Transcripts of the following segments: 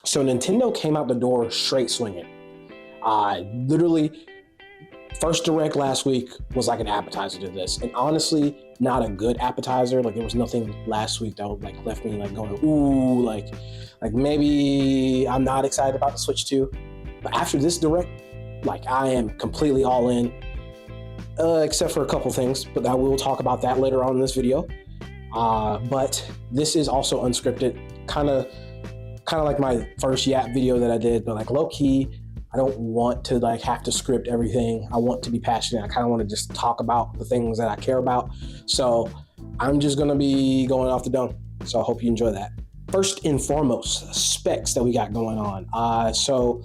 So Nintendo came out the door straight swinging. Literally, first direct last week was like an appetizer to this, and honestly, not a good appetizer. Like there was nothing last week that like left me like going, ooh, like maybe I'm not excited about the Switch 2. But after this direct, like I am completely all in, except for a couple things. But I will talk about that later on in this video. But this is also unscripted, kind of like my first Yap video that I did, but like low key. I don't want to like have to script everything. I want to be passionate. I kind of want to just talk about the things that I care about. So I'm just going to be going off the dome. So I hope you enjoy that. First and foremost, specs that we got going on. So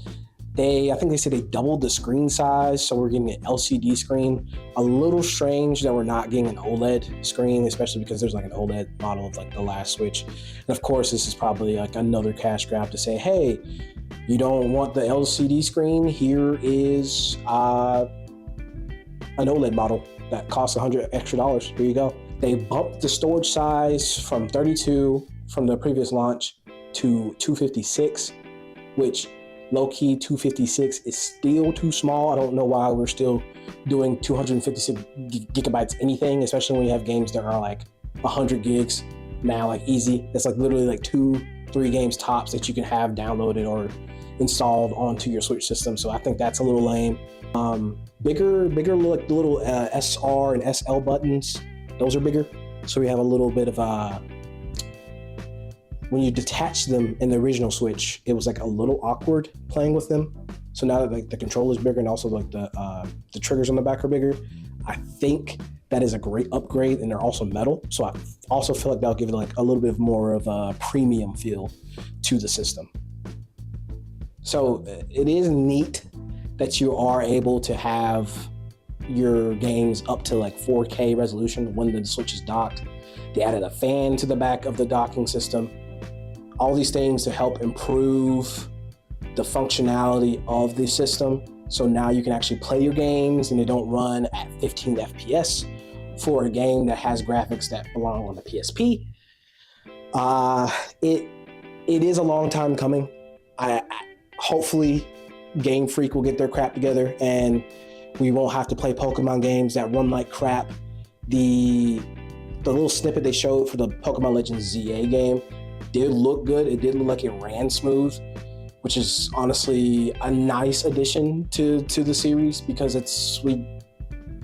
I think they said they doubled the screen size. So we're getting an LCD screen. A little strange that we're not getting an OLED screen, especially because there's like an OLED model of like the last Switch. And of course, this is probably like another cash grab to say, hey, you don't want the LCD screen? Here is an OLED model that costs $100 extra. Here you go. They bumped the storage size from 32 from the previous launch to 256, which low-key 256 is still too small. I don't know why we're still doing 256 gigabytes anything, especially when you have games that are like 100 gigs now, like easy. It's like literally like 2-3 games tops that you can have downloaded or installed onto your Switch system. So I think that's a little lame. Bigger like the little SR and SL buttons, those are bigger. So we have a little bit of when you detach them in the original Switch, it was like a little awkward playing with them. So now that like the controller's bigger and also like the triggers on the back are bigger, I think that is a great upgrade, and they're also metal. So I also feel like that'll give it like a little bit more of a premium feel to the system. So it is neat that you are able to have your games up to like 4K resolution when the Switch is docked. They added a fan to the back of the docking system. All these things to help improve the functionality of the system. So now you can actually play your games and they don't run at 15 FPS for a game that has graphics that belong on the PSP. It is a long time coming. Hopefully Game Freak will get their crap together and we won't have to play Pokemon games that run like crap. The little snippet they showed for the Pokemon Legends ZA game did look good. It did look like it ran smooth, which is honestly a nice addition to the series because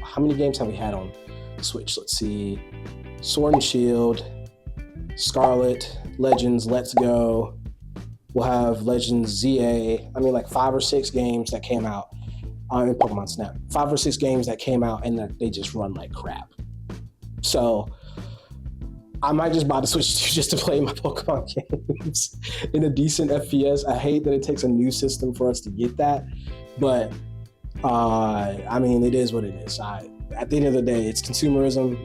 how many games have we had on the Switch? Let's see. Sword and Shield, Scarlet, Legends, Let's Go. We'll have Legends ZA. I mean, like 5 or 6 games that came out in Pokemon Snap. 5 or 6 games that came out and that they just run like crap. So I might just buy the Switch 2 just to play my Pokemon games in a decent FPS. I hate that it takes a new system for us to get that, but I mean, it is what it is. At the end of the day, it's consumerism.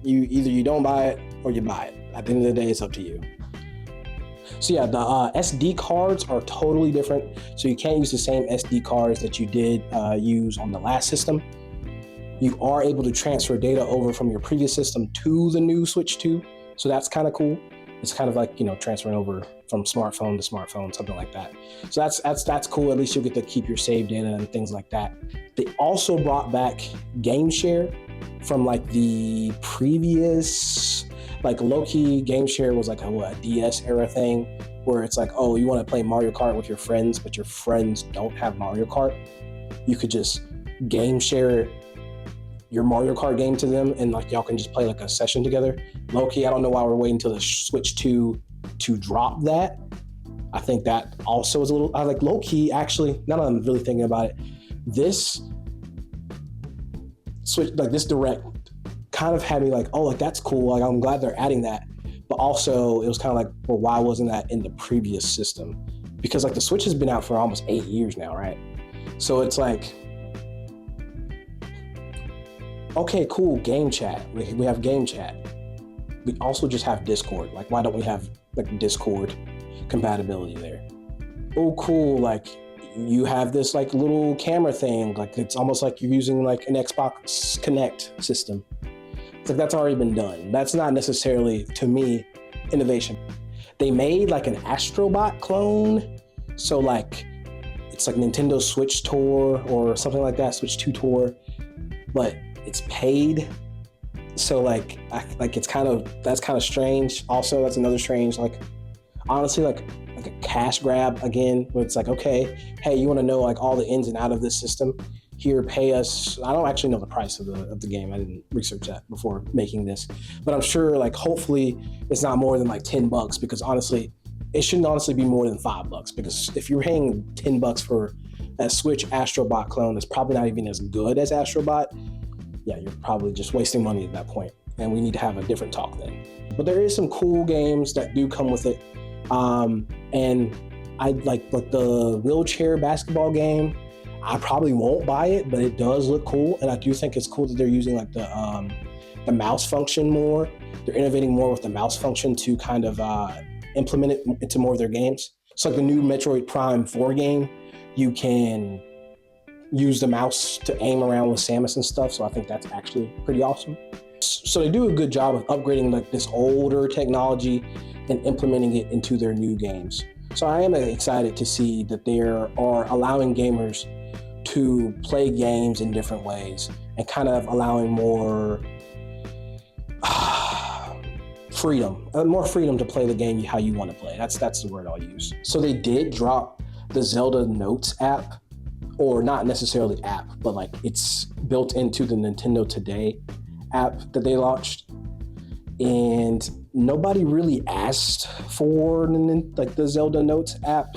Either you don't buy it or you buy it. At the end of the day, it's up to you. So yeah, the SD cards are totally different. So you can't use the same SD cards that you did use on the last system. You are able to transfer data over from your previous system to the new Switch 2. So that's kind of cool. It's kind of like, transferring over from smartphone to smartphone, something like that. So that's cool. At least you'll get to keep your save data and things like that. They also brought back Game Share from like the previous, like low-key Game Share was like a DS era thing where it's like, oh, you want to play Mario Kart with your friends, but your friends don't have Mario Kart. You could just Game Share your Mario Kart game to them and like y'all can just play like a session together. Low-key, I don't know why we're waiting until the Switch 2 to drop that. I think that also is a little, like low-key, actually, now that I'm really thinking about it, this Switch, like this Direct kind of had me like, oh, like that's cool. Like I'm glad they're adding that. But also it was kind of like, well, why wasn't that in the previous system? Because like the Switch has been out for almost 8 years now, right? So it's like, okay, cool, game chat. We have game chat. We also just have Discord. Like, why don't we have like Discord compatibility there? Oh, cool. Like, you have this like little camera thing. Like, it's almost like you're using like an Xbox Connect system. It's like that's already been done. That's not necessarily, to me, innovation. They made like an Astrobot clone So like, it's like Nintendo Switch Tour or something like that, Switch 2 Tour, but it's paid. So like, it's that's kind of strange. Also, that's another strange, like, honestly, like a cash grab again, where it's like, okay, hey, you want to know like all the ins and out of this system? Here, pay us. I don't actually know the price of the game. I didn't research that before making this, but I'm sure like hopefully it's not more than like $10, because honestly, it shouldn't honestly be more than $5, because if you're paying $10 for a Switch Astrobot clone that's probably not even as good as Astrobot, yeah, you're probably just wasting money at that point, and we need to have a different talk then. But there is some cool games that do come with it, and I like the wheelchair basketball game. I probably won't buy it, but it does look cool, and I do think it's cool that they're using like the mouse function more. They're innovating more with the mouse function to kind of implement it into more of their games. So like the new Metroid Prime 4 game, you can use the mouse to aim around with Samus and stuff. So I think that's actually pretty awesome. So they do a good job of upgrading like this older technology and implementing it into their new games. So I am excited to see that they are allowing gamers to play games in different ways and kind of allowing more more freedom to play the game how you want to play. That's the word I'll use. So they did drop the Zelda Notes app, or not necessarily app, but like it's built into the Nintendo Today app that they launched. And nobody really asked for like the Zelda Notes app,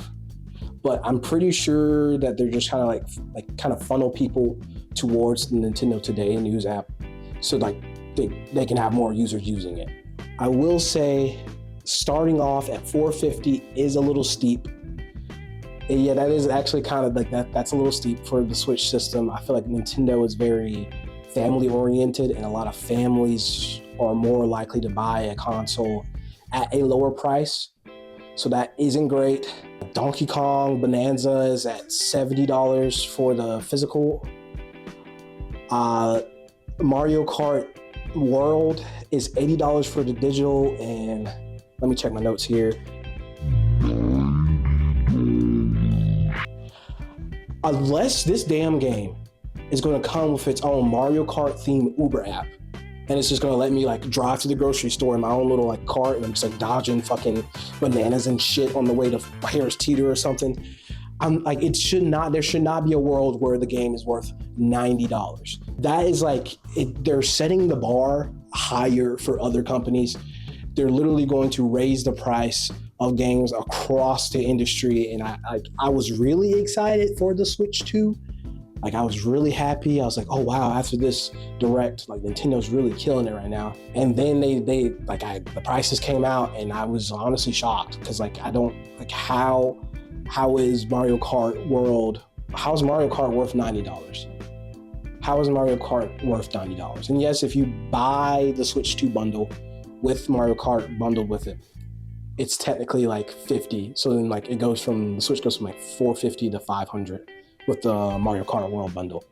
but I'm pretty sure that they're just kind of funnel people towards the Nintendo Today news app, so like they can have more users using it. I will say starting off at $450 is a little steep. And yeah, that is actually kind of like that's a little steep for the Switch system. I feel like Nintendo is very family oriented, and a lot of families are more likely to buy a console at a lower price. So that isn't great. Donkey Kong Bonanza is at $70 for the physical. Mario Kart World is $80 for the digital, and let me check my notes here. Unless this damn game is going to come with its own Mario Kart themed Uber app, and it's just going to let me like drive to the grocery store in my own little like cart, and I'm just like dodging fucking bananas and shit on the way to Harris Teeter or something. I'm like, there should not be a world where the game is worth $90. That is like, they're setting the bar higher for other companies. They're literally going to raise the price of games across the industry. And I was really excited for the Switch 2. Like, I was really happy. I was like, oh wow, after this direct, like Nintendo's really killing it right now. And then the prices came out, and I was honestly shocked, because like, I don't like how is Mario Kart World, how is Mario Kart worth $90? How is Mario Kart worth $90? And yes, if you buy the Switch 2 bundle with Mario Kart bundled with it, it's technically like $50. So then like the Switch goes from like $450 to $500 with the Mario Kart World bundle.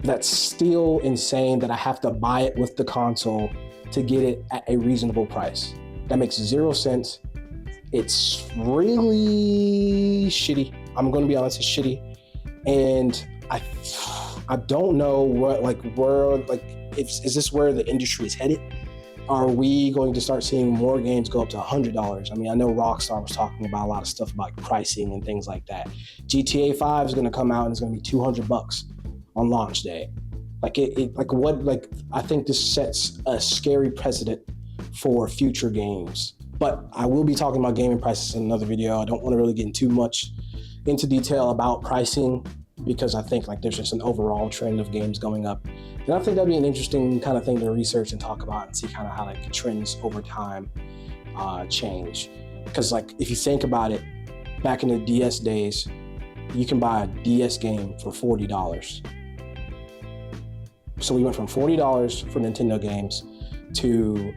That's still insane that I have to buy it with the console to get it at a reasonable price. That makes 0 sense. It's really shitty. I'm going to be honest, it's shitty. And I don't know is this where the industry is headed? Are we going to start seeing more games go up to $100? I mean, I know Rockstar was talking about a lot of stuff about pricing and things like that. GTA 5 is going to come out and it's going to be $200 on launch day. I think this sets a scary precedent for future games. But I will be talking about gaming prices in another video. I don't want to really get too much into detail about pricing, because I think like there's just an overall trend of games going up. And I think that'd be an interesting kind of thing to research and talk about and see kind of how like trends over time change. Because like if you think about it, back in the DS days, you can buy a DS game for $40. So we went from $40 for Nintendo games to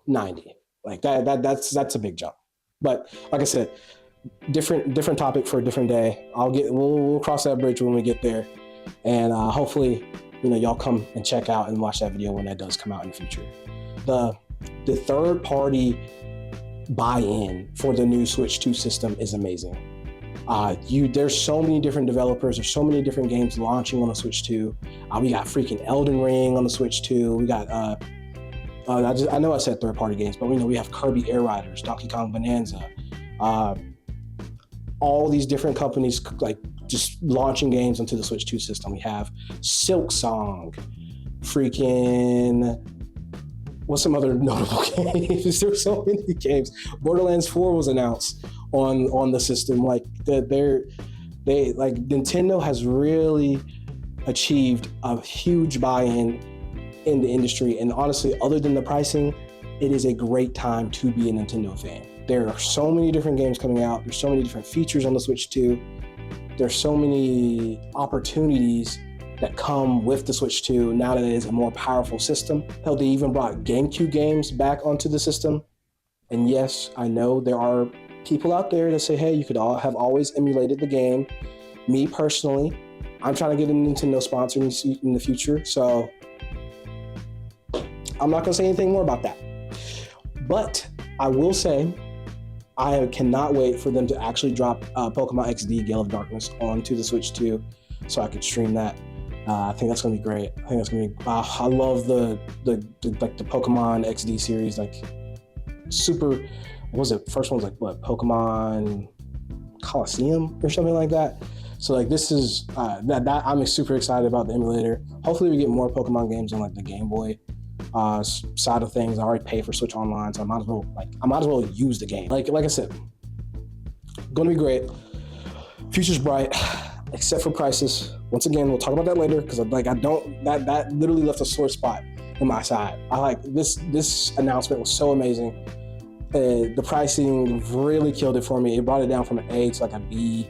$90. Like that's a big jump. But like I said, different topic for a different day. We'll cross that bridge when we get there, and hopefully, y'all come and check out and watch that video when that does come out in the future. The third party buy-in for the new Switch 2 system is amazing. There's so many different developers, there's so many different games launching on the Switch 2. We got freaking Elden Ring on the Switch 2. We got I know I said third-party games, but we have Kirby Air Riders, Donkey Kong Bonanza, all these different companies like just launching games onto the Switch 2 system. We have Silk Song, freaking, what's some other notable games? There's so many games. Borderlands 4 was announced on the system. Like Nintendo has really achieved a huge buy-in in the industry. And honestly, other than the pricing, it is a great time to be a Nintendo fan. There are so many different games coming out. There's so many different features on the Switch 2. There's so many opportunities that come with the Switch 2 now that it is a more powerful system. Hell, they even brought GameCube games back onto the system. And yes, I know there are people out there that say, hey, you could have always emulated the game. Me personally, I'm trying to get a Nintendo sponsor in the future, so I'm not gonna say anything more about that. But I will say, I cannot wait for them to actually drop Pokemon XD Gale of Darkness onto the Switch 2 so I could stream that. I think that's gonna be great. I think that's gonna be. I love the Pokemon XD series. Like super. What was it? First one was like what? Pokemon Coliseum or something like that. So like this is that I'm super excited about the emulator. Hopefully we get more Pokemon games on like the Game Boy side of things. I already pay for Switch Online, so I might as well use the game. Like I said, gonna be great. Future's bright, except for prices. Once again, we'll talk about that later because that literally left a sore spot in my side. I like this announcement was so amazing. The pricing really killed it for me. It brought it down from an A to like a B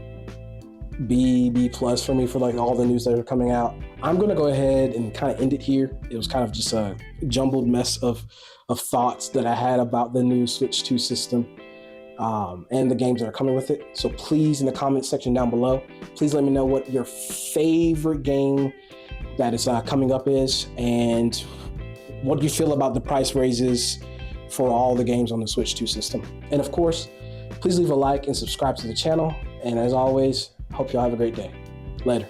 plus for me for like all the news that are coming out. I'm gonna go ahead and kind of end it here. It was kind of just a jumbled mess of thoughts that I had about the new Switch 2 system and the games that are coming with it. So please, in the comment section down below, please let me know what your favorite game that is coming up is and what you feel about the price raises for all the games on the Switch 2 system. And of course, please leave a like and subscribe to the channel. And as always, hope y'all have a great day. Later.